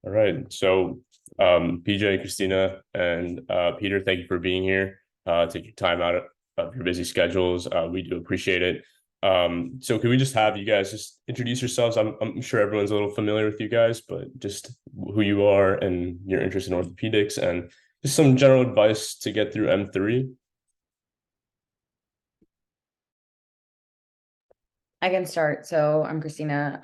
All right. So, PJ, Christina, and Peter, thank you for being here. Take your time out of your busy schedules. We do appreciate it. So can we just have you guys just introduce yourselves? I'm sure everyone's a little familiar with you guys, but just who you are and your interest in orthopedics and just some general advice to get through M3. I can start. So I'm Christina.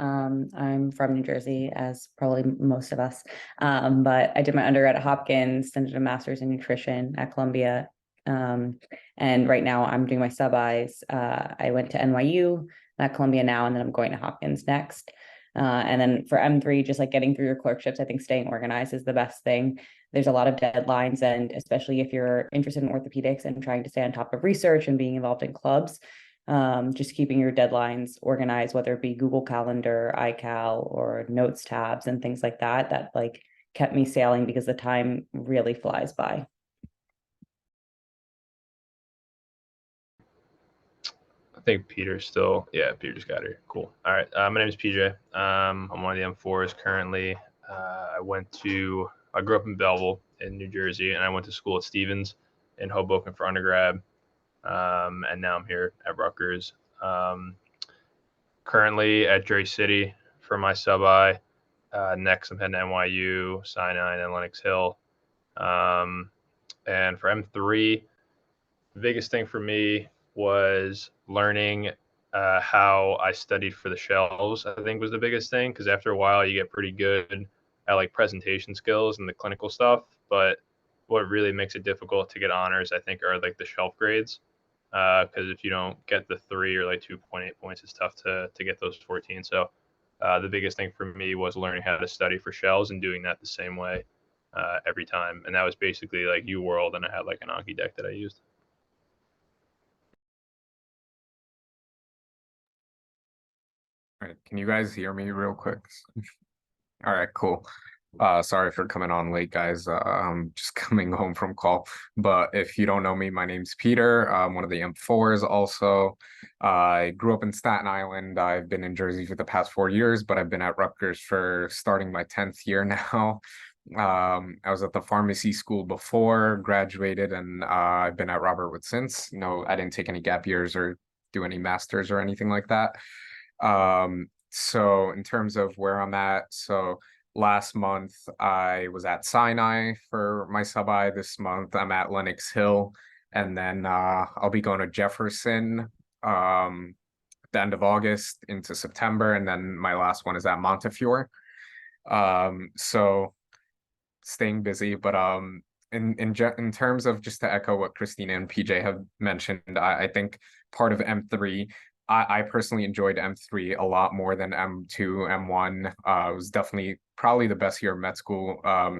I'm from New Jersey, as probably most of us. But I did my undergrad at Hopkins, then did a master's in nutrition at Columbia. And right now I'm doing my sub-Is. I went to NYU at Columbia now, and then I'm going to Hopkins next. And then for M3, just like getting through your clerkships, I think staying organized is the best thing. There's a lot of deadlines, and especially if you're interested in orthopedics and trying to stay on top of research and being involved in clubs, just keeping your deadlines organized, whether it be Google Calendar, iCal, or notes tabs and things like that, that like kept me sailing because the time really flies by. I think Peter's still, yeah, Peter just got here. Cool. All right. My name is PJ. I'm one of the M4s currently. I grew up in Belleville in New Jersey, and I went to school at Stevens in Hoboken for undergrad. And now I'm here at Rutgers. Currently at Dre City for my sub-I. Next, I'm heading to NYU, Sinai, and Lenox Hill. And for M3, the biggest thing for me was learning how I studied for the shelves. I think was the biggest thing, because after a while you get pretty good at like presentation skills and the clinical stuff. But what really makes it difficult to get honors, I think, are like the shelf grades. Because if you don't get the 3 or like 2.8 points, it's tough to get those 14. So the biggest thing for me was learning how to study for shells and doing that the same way every time. And that was basically like UWorld, and I had like an Anki deck that I used. All right, can you guys hear me real quick? All right, cool. Sorry for coming on late, guys. I'm just coming home from call. But if you don't know me, my name's Peter. I'm one of the M4s also. I grew up in Staten Island. I've been in Jersey for the past 4 years, but I've been at Rutgers for starting my 10th year now. I was at the pharmacy school before, graduated, and I've been at Robert Wood since. No, I didn't take any gap years or do any masters or anything like that. So in terms of where I'm at, so last month I was at Sinai for my sub-I. This month I'm at Lenox Hill, and then I'll be going to Jefferson at the end of August into September, and then my last one is at Montefiore. So staying busy, but in terms of, just to echo what Christina and PJ have mentioned, I think part of M3, I personally enjoyed M3 a lot more than M2, M1. It was definitely probably the best year of med school,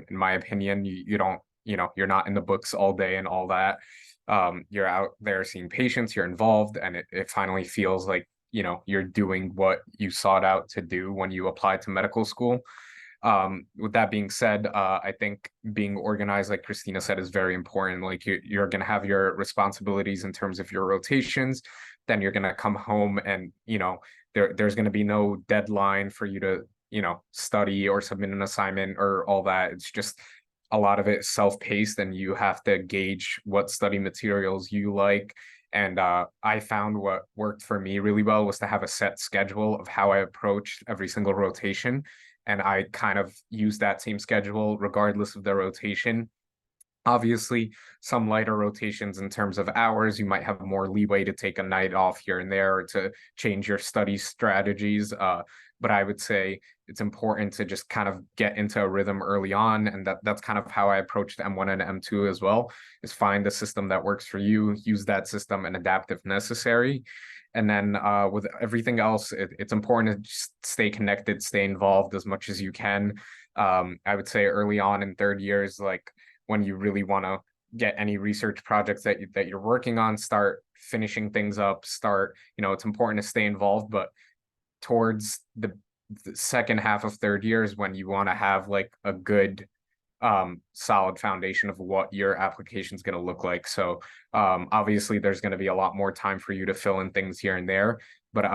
in my opinion. You don't, you're not in the books all day and all that. You're out there seeing patients, you're involved, and it finally feels like, you're doing what you sought out to do when you applied to medical school. With that being said, I think being organized, like Christina said, is very important. Like you're going to have your responsibilities in terms of your rotations. Then you're going to come home and, there's going to be no deadline for you to, study or submit an assignment or all that. It's just a lot of it self-paced, and you have to gauge what study materials you like. And I found what worked for me really well was to have a set schedule of how I approached every single rotation. And I kind of use that same schedule regardless of the rotation. Obviously, some lighter rotations in terms of hours, you might have more leeway to take a night off here and there or to change your study strategies. But I would say it's important to just kind of get into a rhythm early on. And that's kind of how I approached M1 and M2 as well, is find the system that works for you, use that system and adapt if necessary. And then with everything else, it's important to just stay connected, stay involved as much as you can. I would say early on in third years, like when you really want to get any research projects that you're working on, start finishing things up, it's important to stay involved. But towards the second half of third years, when you want to have like a good solid foundation of what your application is going to look like. So obviously there's going to be a lot more time for you to fill in things here and there, but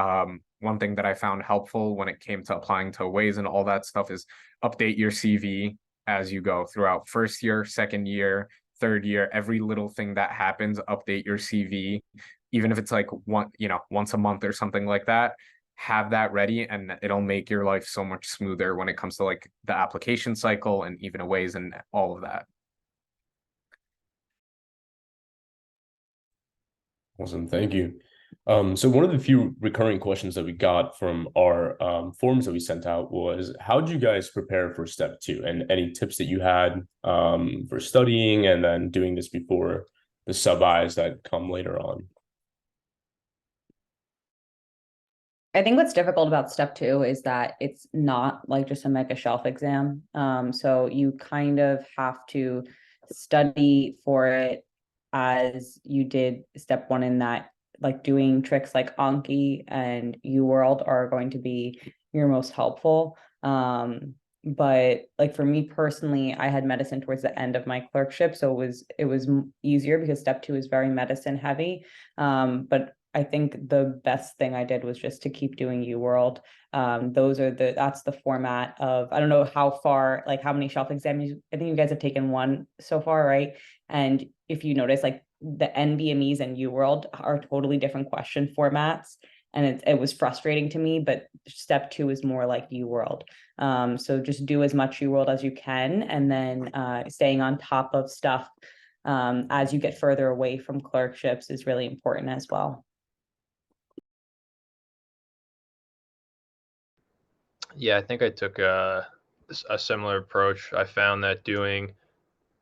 one thing that I found helpful when it came to applying to aways and all that stuff is update your CV as you go throughout first year, second year, third year. Every little thing that happens, update your CV, even if it's like once a month or something like that. Have that ready, and it'll make your life so much smoother when it comes to like the application cycle and even aways and all of that. Awesome, thank you. So one of the few recurring questions that we got from our forms that we sent out was, how did you guys prepare for step 2, and any tips that you had for studying and then doing this before the sub-Is that come later on? I think what's difficult about step 2 is that it's not like just a mega shelf exam. So you kind of have to study for it as you did step 1, in that like doing tricks like Anki and UWorld are going to be your most helpful. But like for me personally, I had medicine towards the end of my clerkship, so it was easier because step 2 is very medicine heavy. But I think the best thing I did was just to keep doing UWorld. That's the format of, I don't know how far, like how many shelf exams, I think you guys have taken 1 so far, right? And if you notice, like the NBMEs and UWorld are totally different question formats. And it was frustrating to me, but step 2 is more like UWorld. So just do as much UWorld as you can, and then staying on top of stuff as you get further away from clerkships is really important as well. Yeah, I think I took a similar approach. I found that doing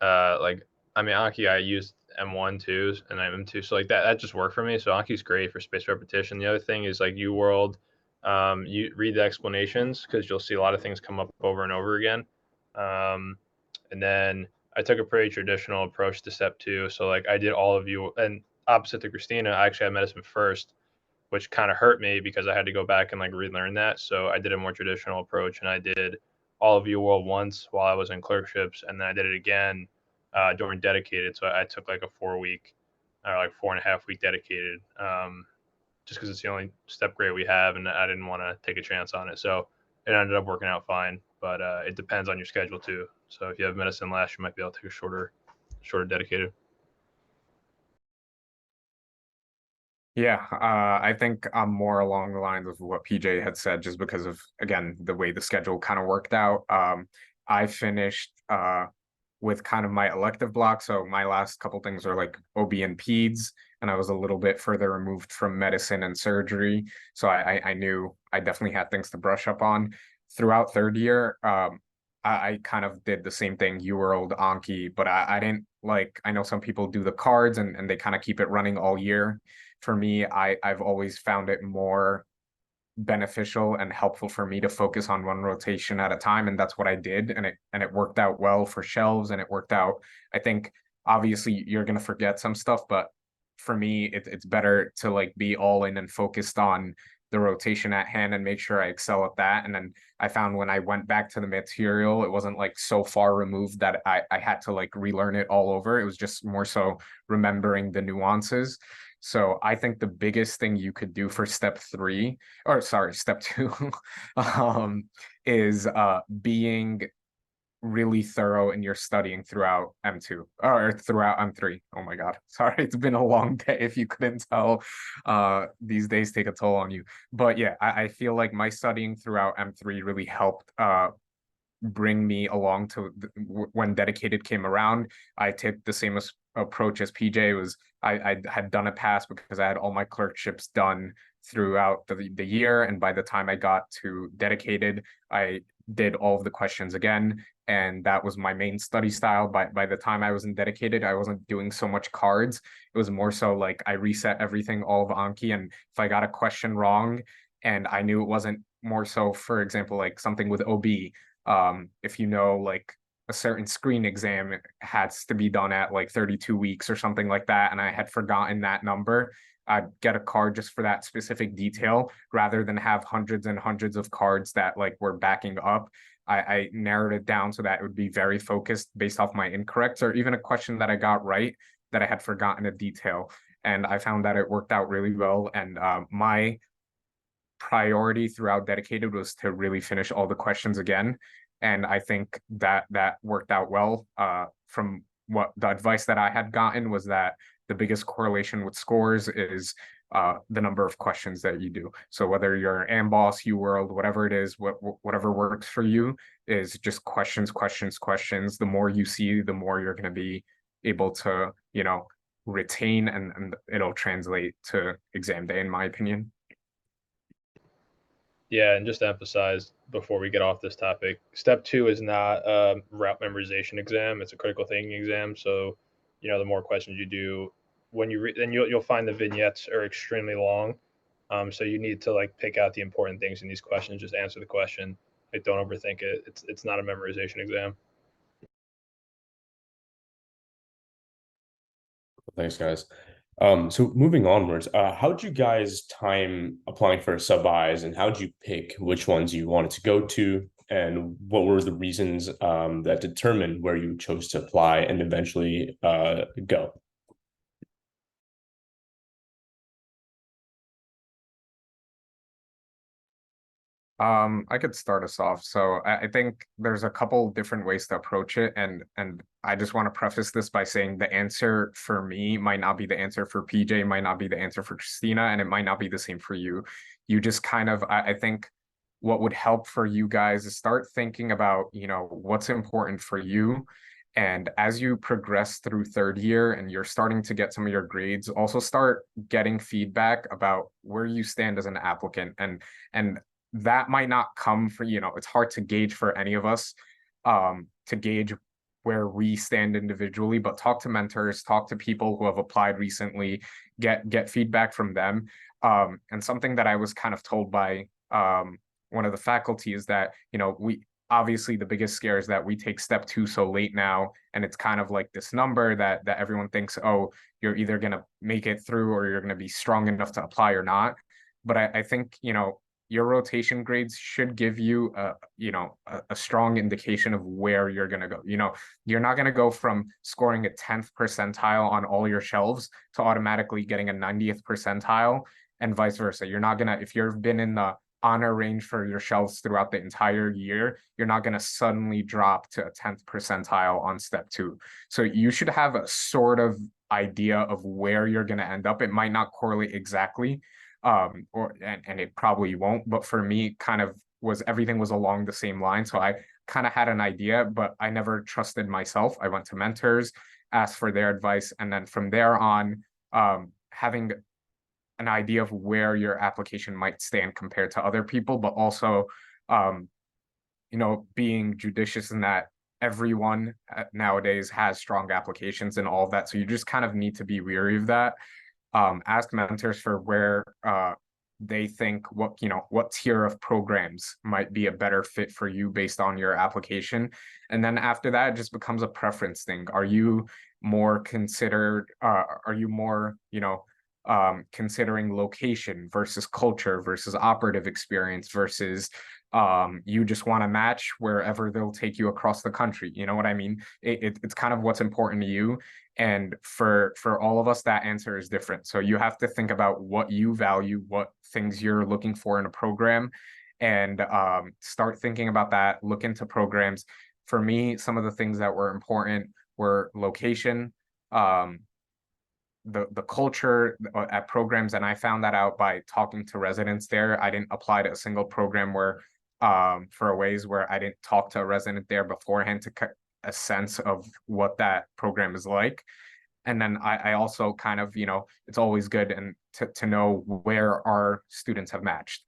Anki, I used M1 too, and M2, so like that just worked for me. So Anki's great for spaced repetition. The other thing is like UWorld, you read the explanations because you'll see a lot of things come up over and over again. And then I took a pretty traditional approach to step 2. So like I did all of you, and opposite to Christina, I actually had medicine first, which kind of hurt me because I had to go back and like relearn that. So I did a more traditional approach, and I did all of UWorld once while I was in clerkships, and then I did it again during dedicated. So I took like a 4-week or like 4.5-week dedicated, just because it's the only step grade we have, and I didn't want to take a chance on it. So it ended up working out fine, but it depends on your schedule too. So if you have medicine last, you might be able to take a shorter dedicated. Yeah, I think I'm more along the lines of what PJ had said, just because of, again, the way the schedule kind of worked out. I finished with kind of my elective block. So my last couple things are like OB and peds, and I was a little bit further removed from medicine and surgery. So I knew I definitely had things to brush up on. Throughout third year, I kind of did the same thing, UWorld, Anki, but I didn't like, I know some people do the cards and they kind of keep it running all year. For me, I've always found it more beneficial and helpful for me to focus on one rotation at a time, and that's what I did, and it worked out well for shelves, and it worked out. I think obviously you're gonna forget some stuff, but for me it's better to like be all in and focused on the rotation at hand and make sure I excel at that. And then I found when I went back to the material, it wasn't like so far removed that I had to like relearn it all over. It was just more so remembering the nuances. So I think the biggest thing you could do for step 3, or sorry, step 2, is being really thorough in your studying throughout M2 or throughout M3. Oh my God. Sorry, it's been a long day. If you couldn't tell, these days take a toll on you. But yeah, I feel like my studying throughout M3 really helped bring me along to when dedicated came around. I took the same approach as PJ. Was I had done a pass because I had all my clerkships done throughout the year, and by the time I got to dedicated, I did all of the questions again, and that was my main study style. By the time I was in dedicated, I wasn't doing so much cards. It was more so like I reset everything, all of Anki, and if I got a question wrong and I knew it wasn't, more so, for example, like something with OB, if you know like a certain screen exam has to be done at like 32 weeks or something like that, and I had forgotten that number, I'd get a card just for that specific detail rather than have hundreds and hundreds of cards that like were backing up. I narrowed it down so that it would be very focused based off my incorrects, or even a question that I got right that I had forgotten a detail. And I found that it worked out really well. And my priority throughout dedicated was to really finish all the questions again. And I think that worked out well. From what the advice that I had gotten was that the biggest correlation with scores is the number of questions that you do. So whether you're AMBOSS, UWorld, whatever it is, whatever works for you is just questions. The more you see, the more you're going to be able to, retain, and it'll translate to exam day, in my opinion. Yeah, and just to emphasize before we get off this topic, step 2 is not a route memorization exam. It's a critical thinking exam. So, the more questions you do, when you then you'll find the vignettes are extremely long. So you need to like pick out the important things in these questions. Just answer the question. Like, don't overthink it. It's not a memorization exam. Thanks, guys. So moving onwards, how'd you guys time applying for sub-Is, and how'd you pick which ones you wanted to go to, and what were the reasons that determined where you chose to apply and eventually go? I could start us off. So I think there's a couple different ways to approach it, and I just want to preface this by saying the answer for me might not be the answer for PJ, might not be the answer for Christina, and it might not be the same for you. You just kind of, I think what would help for you guys is start thinking about, what's important for you. And as you progress through third year and you're starting to get some of your grades, also start getting feedback about where you stand as an applicant. And that might not come for, it's hard to gauge for any of us, to gauge where we stand individually, but talk to mentors, talk to people who have applied recently, get feedback from them. And something that I was kind of told by one of the faculty is that, we obviously the biggest scare is that we take step 2 so late now, and it's kind of like this number that everyone thinks, oh, you're either going to make it through or you're going to be strong enough to apply or not. But I think, your rotation grades should give you a strong indication of where you're going to go. You're not going to go from scoring a 10th percentile on all your shelves to automatically getting a 90th percentile, and vice versa. You're not going to, if you've been in the honor range for your shelves throughout the entire year, you're not going to suddenly drop to a 10th percentile on step 2. So you should have a sort of idea of where you're going to end up. It might not correlate exactly, and it probably won't, but for me, kind of everything was along the same line. So I kind of had an idea, but I never trusted myself. I went to mentors, asked for their advice, and then from there on, having an idea of where your application might stand compared to other people, but also, being judicious in that everyone nowadays has strong applications and all of that. So you just kind of need to be wary of that. Ask mentors for where they think what tier of programs might be a better fit for you based on your application. And then after that, it just becomes a preference thing. Are you more considered, considering location versus culture versus operative experience versus you just want to match wherever they'll take you across the country? You know what I mean? It's kind of what's important to you. And for all of us, that answer is different. So you have to think about what you value, what things you're looking for in a program, and start thinking about that. Look into programs. For me, some of the things that were important were location, the culture at programs, and I found that out by talking to residents there. I didn't apply to a single program where for a ways where I didn't talk to a resident there beforehand to get a sense of what that program is like. And then I also kind of, it's always good and to know where our students have matched.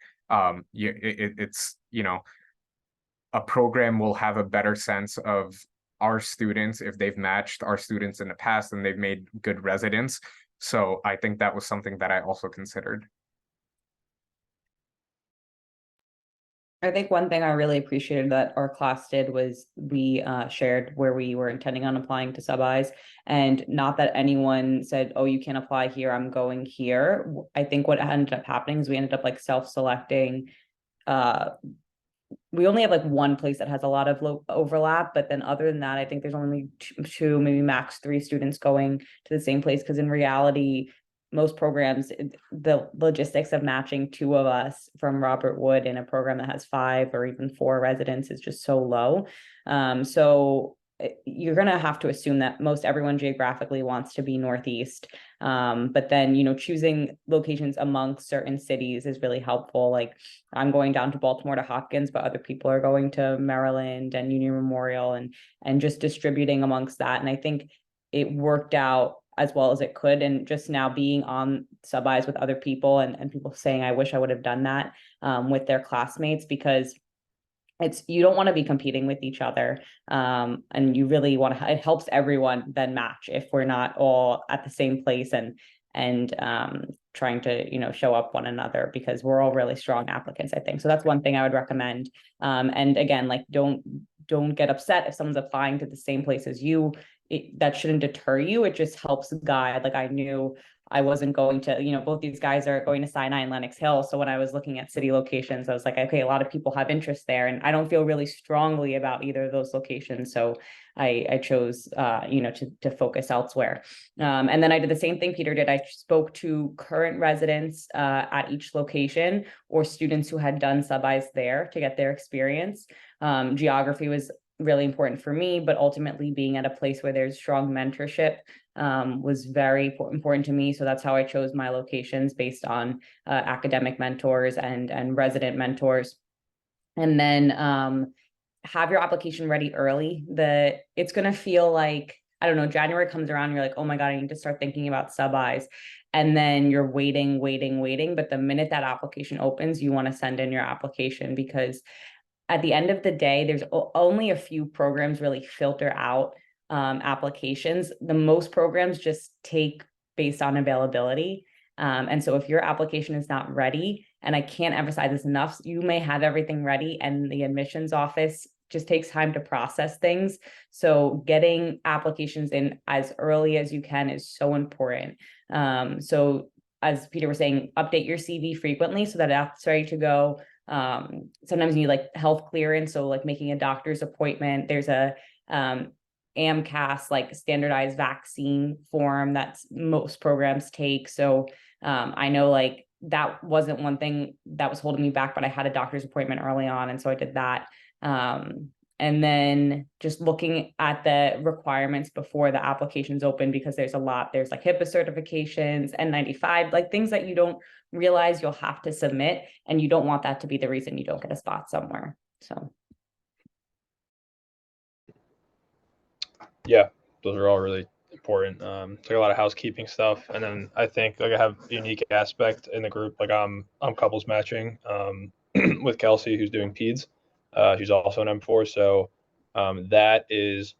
It's a program will have a better sense of our students if they've matched our students in the past and they've made good residents. So I think that was something that I also considered. I think one thing I really appreciated that our class did was we shared where we were intending on applying to sub-Is, and not that anyone said, oh, you can't apply here, I'm going here. I think what ended up happening is we ended up like self-selecting. We only have like one place that has a lot of overlap, but then other than that, I think there's only two, maybe max 3 students going to the same place, because in reality, most programs, the logistics of matching 2 of us from Robert Wood in a program that has 5 or even 4 residents is just so low. So you're going to have to assume that most everyone geographically wants to be Northeast. But then, choosing locations amongst certain cities is really helpful. Like I'm going down to Baltimore to Hopkins, but other people are going to Maryland and Union Memorial, and just distributing amongst that. And I think it worked out as well as it could. And just now being on sub-Is with other people and people saying, I wish I would have done that with their classmates, because you don't want to be competing with each other. And you really want to, it helps everyone then match if we're not all at the same place and trying to, show up one another, because we're all really strong applicants, I think. So that's one thing I would recommend. And again, like, don't get upset if someone's applying to the same place as you. That shouldn't deter you. It just helps guide. Like I knew I wasn't going to, both these guys are going to Sinai and Lenox Hill. So when I was looking at city locations, I was like, okay, a lot of people have interest there, and I don't feel really strongly about either of those locations. So I chose, to focus elsewhere. And then I did the same thing Peter did. I spoke to current residents at each location, or students who had done sub-Is there to get their experience. Geography was really important for me, but ultimately being at a place where there's strong mentorship was very important to me. So that's how I chose my locations, based on academic mentors and resident mentors. And then have your application ready early. It's going to feel like, I don't know, January comes around, you're like, oh my God, I need to start thinking about sub-Is. And then you're waiting. But the minute that application opens, you want to send in your application, because at the end of the day, there's only a few programs really filter out applications. The most programs just take based on availability. And so if your application is not ready, and I can't emphasize this enough, you may have everything ready and the admissions office just takes time to process things. So getting applications in as early as you can is so important. So as Peter was saying, update your CV frequently so that it's ready to go. Sometimes you need like health clearance. So like making a doctor's appointment, there's a AMCAS, like standardized vaccine form that most programs take. So I know like that wasn't one thing that was holding me back, but I had a doctor's appointment early on. And so I did that. And then just looking at the requirements before the applications open, because there's like HIPAA certifications, N95, like things that you don't realize you'll have to submit, and you don't want that to be the reason you don't get a spot somewhere. So yeah, those are all really important. It's like a lot of housekeeping stuff, and then I think like I have a unique aspect in the group. Like I'm couples matching with Kelsey, who's doing peds. She's also an M4, so that is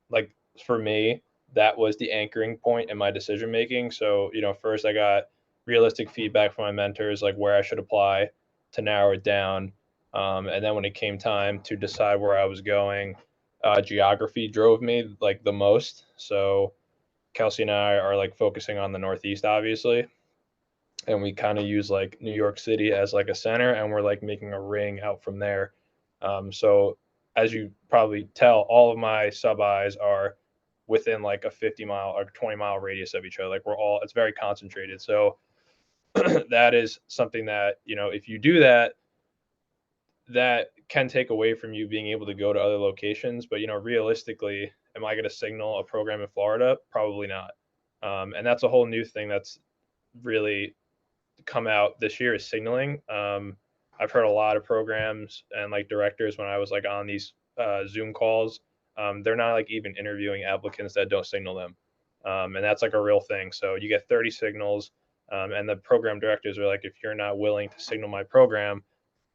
like, for me, that was the anchoring point in my decision making. So first I got realistic feedback from my mentors, like where I should apply, to narrow it down, and then when it came time to decide where I was going, geography drove me like the most. So Kelsey and I are like focusing on the Northeast, obviously, and we kind of use like New York City as like a center, and we're like making a ring out from there. So as you probably tell, all of my sub-Is are within like a 50-mile or 20-mile radius of each other. Like it's very concentrated. So that is something that, if you do that, that can take away from you being able to go to other locations. But, realistically, am I going to signal a program in Florida? Probably not. And that's a whole new thing that's really come out this year, is signaling. I've heard a lot of programs and like directors, when I was like on these Zoom calls, they're not like even interviewing applicants that don't signal them. And that's like a real thing. So you get 30 signals, and the program directors are like, if you're not willing to signal my program,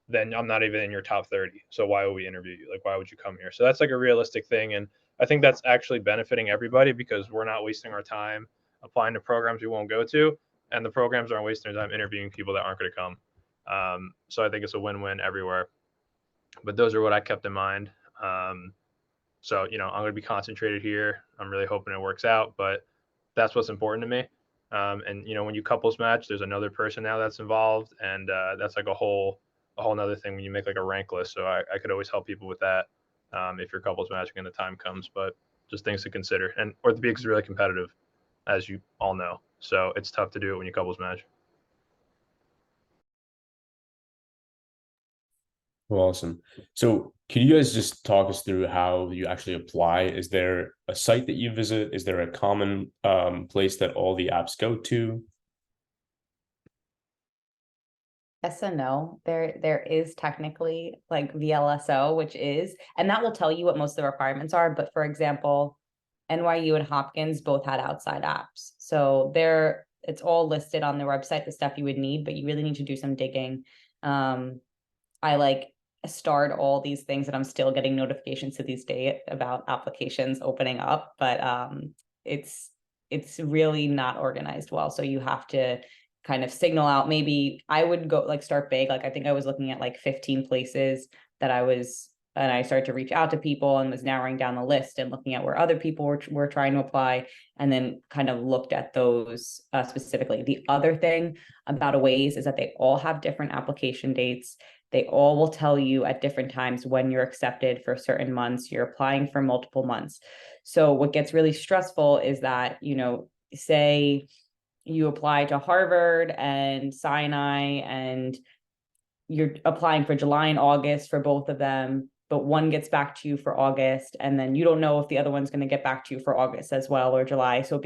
then I'm not even in your top 30. So why would we interview you? Like, why would you come here? So that's like a realistic thing. And I think that's actually benefiting everybody, because we're not wasting our time applying to programs we won't go to, and the programs aren't wasting their time interviewing people that aren't going to come. So I think it's a win-win everywhere. But those are what I kept in mind. So, I'm going to be concentrated here. I'm really hoping it works out, but that's what's important to me. And, when you couples match, there's another person now that's involved, and that's like a whole nother thing when you make like a rank list. So I could always help people with that if you're couples matching and the time comes, but just things to consider. And orthopedics is really competitive. as you all know. So it's tough to do it when you couples match. Well, awesome. So can you guys just talk us through how you actually apply? Is there a site that you visit? Is there a common place that all the apps go to? Yes and no. There is technically like VLSO, which is, and that will tell you what most of the requirements are. But for example, NYU and Hopkins both had outside apps. So it's all listed on their website, the stuff you would need, but you really need to do some digging. I like starred all these things, and I'm still getting notifications to this day about applications opening up, but it's really not organized well. So you have to kind of signal out. Maybe I would go like start big. Like I think I was looking at like 15 places and I started to reach out to people and was narrowing down the list and looking at where other people were trying to apply, and then kind of looked at those specifically. The other thing about OSIG is that they all have different application dates. They all will tell you at different times when you're accepted for certain months. You're applying for multiple months. So what gets really stressful is that, say you apply to Harvard and Sinai and you're applying for July and August for both of them, but one gets back to you for August, and then you don't know if the other one's going to get back to you for August as well or July. So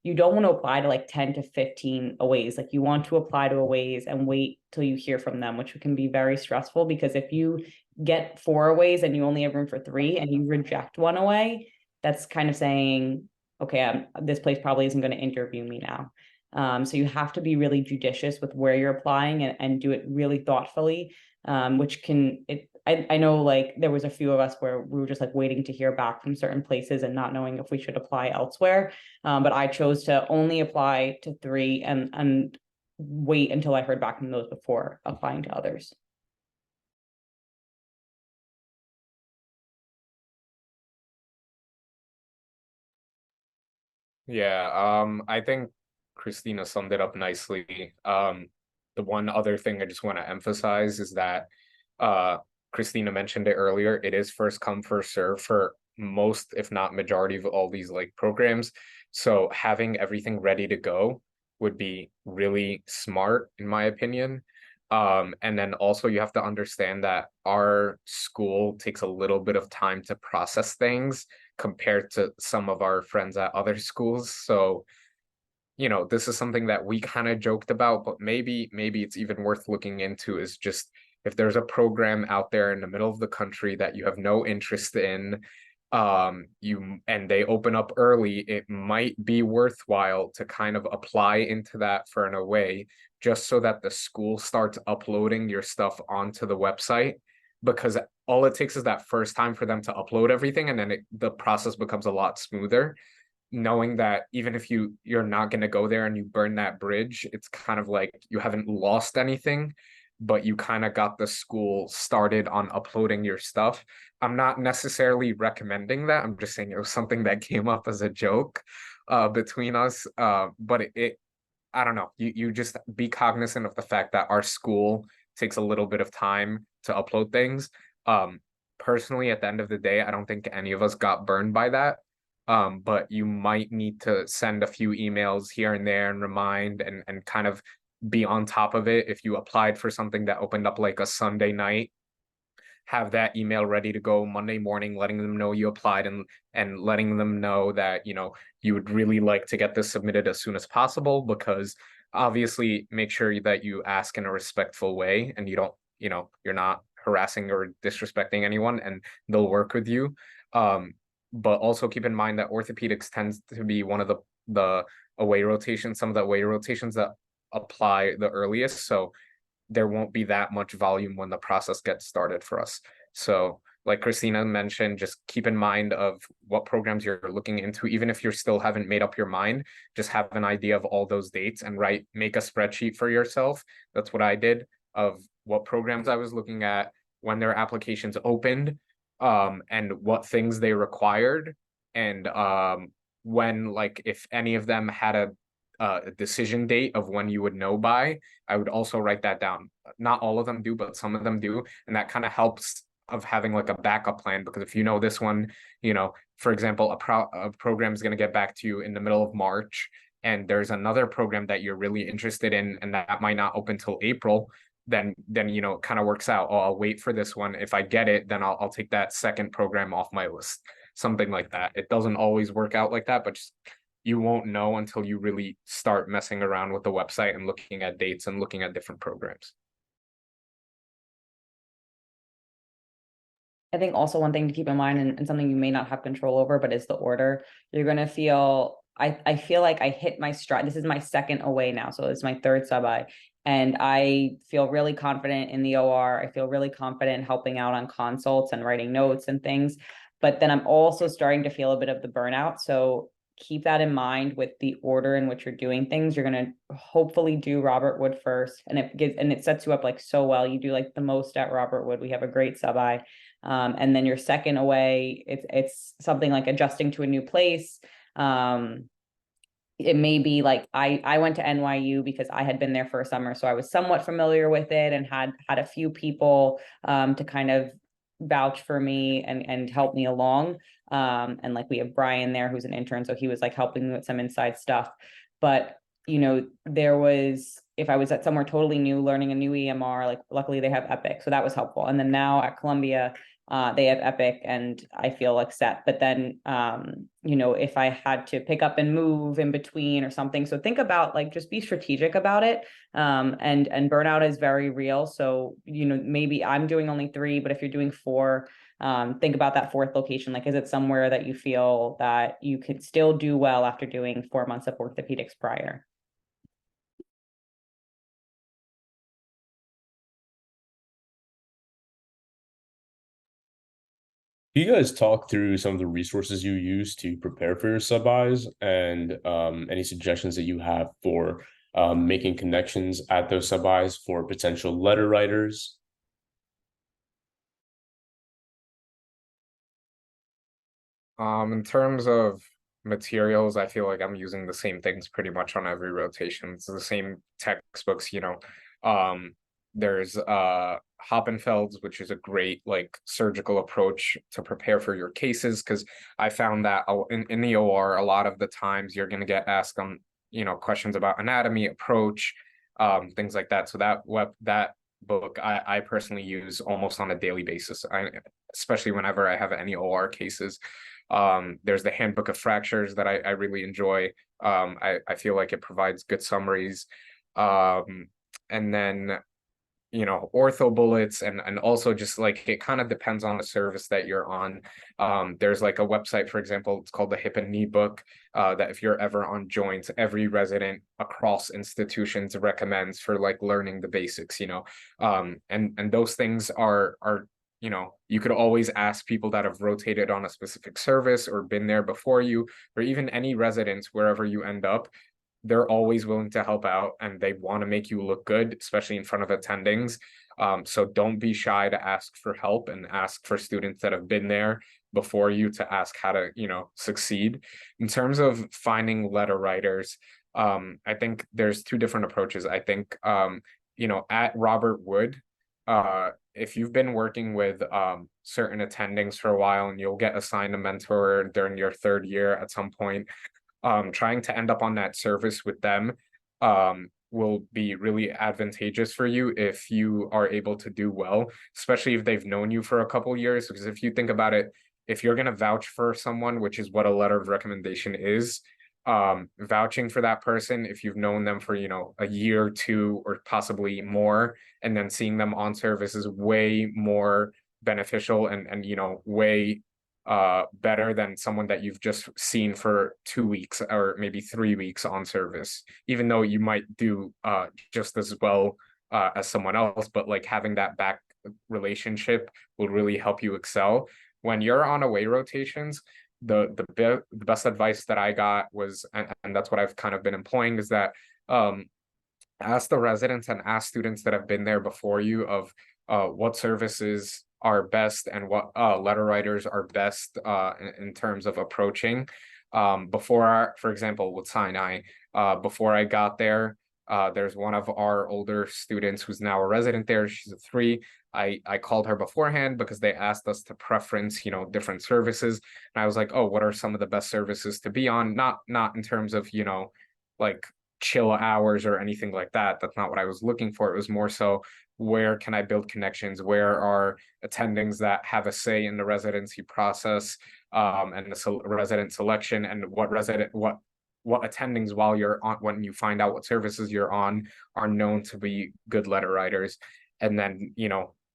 you don't want to apply to like 10 to 15 OSIGs. Like you want to apply to OSIGs and wait till you hear from them, which can be very stressful, because if you get 4 OSIGs and you only have room for 3 and you reject one away, that's kind of saying, okay, this place probably isn't going to interview me now. So you have to be really judicious with where you're applying and do it really thoughtfully, I know like there was a few of us where we were just like waiting to hear back from certain places and not knowing if we should apply elsewhere. But I chose to only apply to 3 and wait until I heard back from those before applying to others. Yeah, I think Christina summed it up nicely. The one other thing I just want to emphasize is that Christina mentioned it earlier, it is first come, first serve for most, if not majority of all these like programs. So having everything ready to go would be really smart, in my opinion. And then also you have to understand that our school takes a little bit of time to process things compared to some of our friends at other schools. So, this is something that we kind of joked about, but maybe it's even worth looking into, is just if there's a program out there in the middle of the country that you have no interest in, and they open up early, it might be worthwhile to kind of apply into that for an away, just so that the school starts uploading your stuff onto the website, because all it takes is that first time for them to upload everything, and then the process becomes a lot smoother, knowing that even if you're not going to go there and you burn that bridge, it's kind of like you haven't lost anything, but you kind of got the school started on uploading your stuff. I'm not necessarily recommending that. I'm just saying it was something that came up as a joke between us. But I don't know. You just be cognizant of the fact that our school takes a little bit of time to upload things. Personally, at the end of the day, I don't think any of us got burned by that. But you might need to send a few emails here and there and remind and kind of be on top of it. If you applied for something that opened up like a Sunday night, have that email ready to go Monday morning, letting them know you applied and letting them know that, you would really like to get this submitted as soon as possible, because obviously make sure that you ask in a respectful way and you don't, you're not harassing or disrespecting anyone, and they'll work with you. But also keep in mind that orthopedics tends to be one of the away rotations, some of the away rotations that apply the earliest. So there won't be that much volume when the process gets started for us. So like Christina mentioned, just keep in mind of what programs you're looking into. Even if you still haven't made up your mind, just have an idea of all those dates and make a spreadsheet for yourself. That's what I did, of what programs I was looking at, when their applications opened, and what things they required, and when, like, if any of them had a decision date of when you would know by. I would also write that down. Not all of them do, but some of them do, and that kind of helps of having like a backup plan, because if you know this one, you know, for example, a program is going to get back to you in the middle of March, and there's another program that you're really interested in, and that might not open till April, then you know, it kind of works out. Oh, I'll wait for this one. If I get it, then I'll take that second program off my list. Something like that. It doesn't always work out like that, but just, you won't know until you really start messing around with the website and looking at dates and looking at different programs. I think also one thing to keep in mind, and something you may not have control over, but is the order. You're going to feel, I feel like I hit my stride. This is my second away now. So it's my third sub-I. And I feel really confident in the OR. I feel really confident helping out on consults and writing notes and things. But then I'm also starting to feel a bit of the burnout. So keep that in mind with the order in which you're doing things. You're going to hopefully do Robert Wood first. And it sets you up like so well. You do like the most at Robert Wood. We have a great sub-I. And then your second away, it's something like adjusting to a new place. It may be like I went to NYU because I had been there for a summer, so I was somewhat familiar with it and had a few people to kind of vouch for me and help me along. And like we have Brian there, who's an intern, so he was like helping me with some inside stuff. But you know, if I was at somewhere totally new, learning a new EMR, like luckily they have Epic, so that was helpful. And then now at Columbia, they have Epic, and I feel like set. But then, you know, if I had to pick up and move in between or something, so think about like, just be strategic about it. And burnout is very real. So, you know, maybe I'm doing only 3, but if you're doing 4, think about that 4th location. Like, is it somewhere that you feel that you could still do well after doing 4 months of orthopedics prior? Can you guys talk through some of the resources you use to prepare for your sub-Is and any suggestions that you have for making connections at those sub-Is for potential letter writers? In terms of materials, I feel like I'm using the same things pretty much on every rotation. It's the same textbooks, you know. There's Hoppenfeld's, which is a great like surgical approach to prepare for your cases, because I found that in the OR, a lot of the times you're going to get asked on, you know, questions about anatomy, approach, things like that. So that book I personally use almost on a daily basis, especially whenever I have any OR cases. There's the Handbook of Fractures that I really enjoy. I feel like it provides good summaries. And then, you know, ortho bullets, and also just like, it kind of depends on the service that you're on. There's like a website, for example, it's called the Hip and Knee Book, that if you're ever on joints, every resident across institutions recommends for like learning the basics, you know. And those things are, you know, you could always ask people that have rotated on a specific service or been there before you, or even any residents wherever you end up. They're always willing to help out, and they want to make you look good, especially in front of attendings. So don't be shy to ask for help, and ask for students that have been there before you to ask how to, you know, succeed. In terms of finding letter writers, I think there's 2 different approaches. I think, you know, at Robert Wood, if you've been working with certain attendings for a while, and you'll get assigned a mentor during your 3rd year at some point, trying to end up on that service with them will be really advantageous for you if you are able to do well, especially if they've known you for a couple years. Because if you think about it, if you're going to vouch for someone, which is what a letter of recommendation is, vouching for that person, if you've known them for, you know, a year, 2, or possibly more, and then seeing them on service is way more beneficial and you know, way better than someone that you've just seen for 2 weeks or maybe 3 weeks on service, even though you might do just as well as someone else. But like, having that back relationship will really help you excel when you're on away rotations. The best advice that I got was, and that's what I've kind of been employing, is that ask the residents and ask students that have been there before you of what services are best and what letter writers are best in terms of approaching. For example, with Sinai, before I got there, There's one of our older students who's now a resident there. She's a 3. I called her beforehand because they asked us to preference, different services. And I was like, oh, what are some of the best services to be on? Not in terms of, like chill hours or anything like that. That's not what I was looking for. It was more so, where can I build connections? Where are attendings that have a say in the residency process, and the resident selection, and what attendings while you're on, when you find out what services you're on, are known to be good letter writers. And then,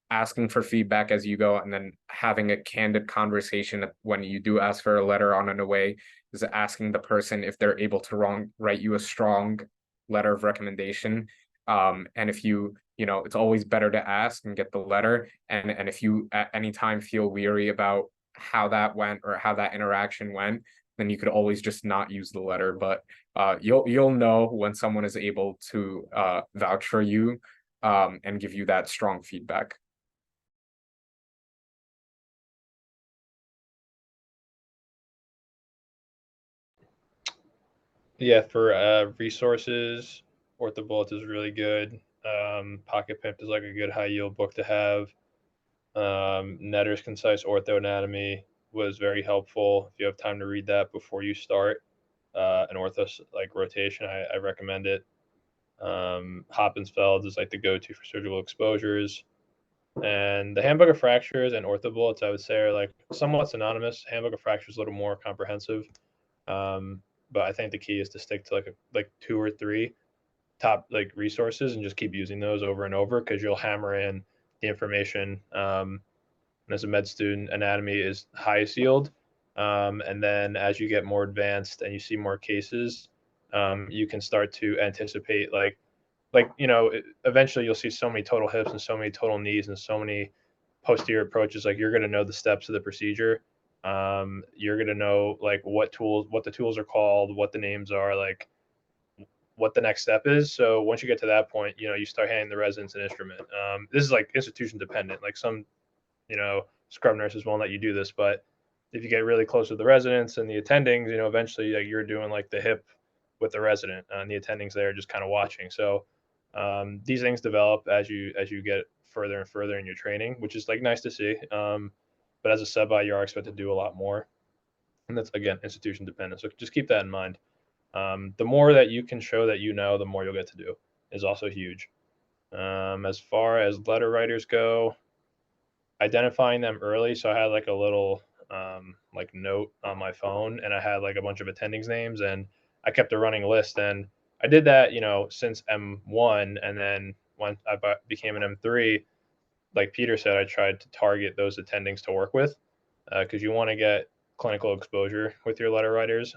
asking for feedback as you go, and then having a candid conversation when you do ask for a letter on an away, is asking the person if they're able to write you a strong letter of recommendation. And if it's always better to ask and get the letter. And if you at any time feel weary about how that went or how that interaction went, then you could always just not use the letter. But you'll know when someone is able to vouch for you, and give you that strong feedback. Yeah, for resources, OrthoBullets is really good. Pocket Pimp is like a good high yield book to have. Netter's Concise Ortho Anatomy was very helpful. If you have time to read that before you start an ortho like rotation, I recommend it. Hoppenfeld is like the go-to for surgical exposures. And the Handbook of Fractures and OrthoBullets, I would say, are like somewhat synonymous. Handbook of Fractures is a little more comprehensive. But I think the key is to stick to like 2 or 3 top like resources and just keep using those over and over, because you'll hammer in the information. And as a med student, anatomy is highest yield. And then as you get more advanced and you see more cases, you can start to anticipate eventually you'll see so many total hips and so many total knees and so many posterior approaches. Like, you're going to know the steps of the procedure. You're going to know like what the tools are called, what the names are, like what the next step is. So once you get to that point, you start handing the residents an instrument. This is like institution dependent. Like some, scrub nurses won't let you do this, but if you get really close with the residents and the attendings, eventually like you're doing like the hip with the resident, and the attendings there just kind of watching. So these things develop as you get further and further in your training, which is like nice to see. But as a sub-I, you are expected to do a lot more, and that's again institution dependent. So just keep that in mind. The more that you can show that the more you'll get to do is also huge. As far as letter writers go, identifying them early. So I had like a little like note on my phone, and I had like a bunch of attendings names, and I kept a running list. And I did that, since M1, and then when I became an M3, like Peter said, I tried to target those attendings to work with, because you want to get clinical exposure with your letter writers.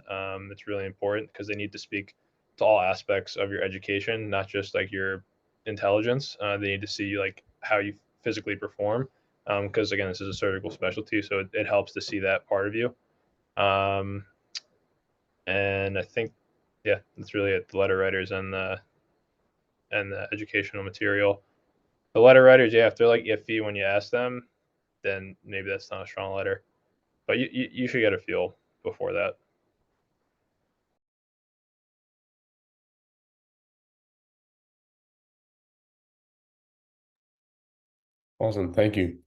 It's really important because they need to speak to all aspects of your education, not just like your intelligence. They need to see like how you physically perform, because again, this is a surgical specialty, so it helps to see that part of you. And I think, yeah, that's really it. The letter writers and the educational material. The letter writers, yeah, if they're like iffy when you ask them, then maybe that's not a strong letter. But you should get a feel before that. Awesome, thank you.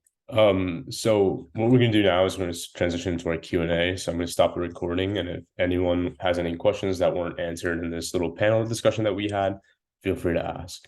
So what we're gonna do now is we're gonna transition to our Q&A. So I'm gonna stop the recording, and if anyone has any questions that weren't answered in this little panel discussion that we had, feel free to ask.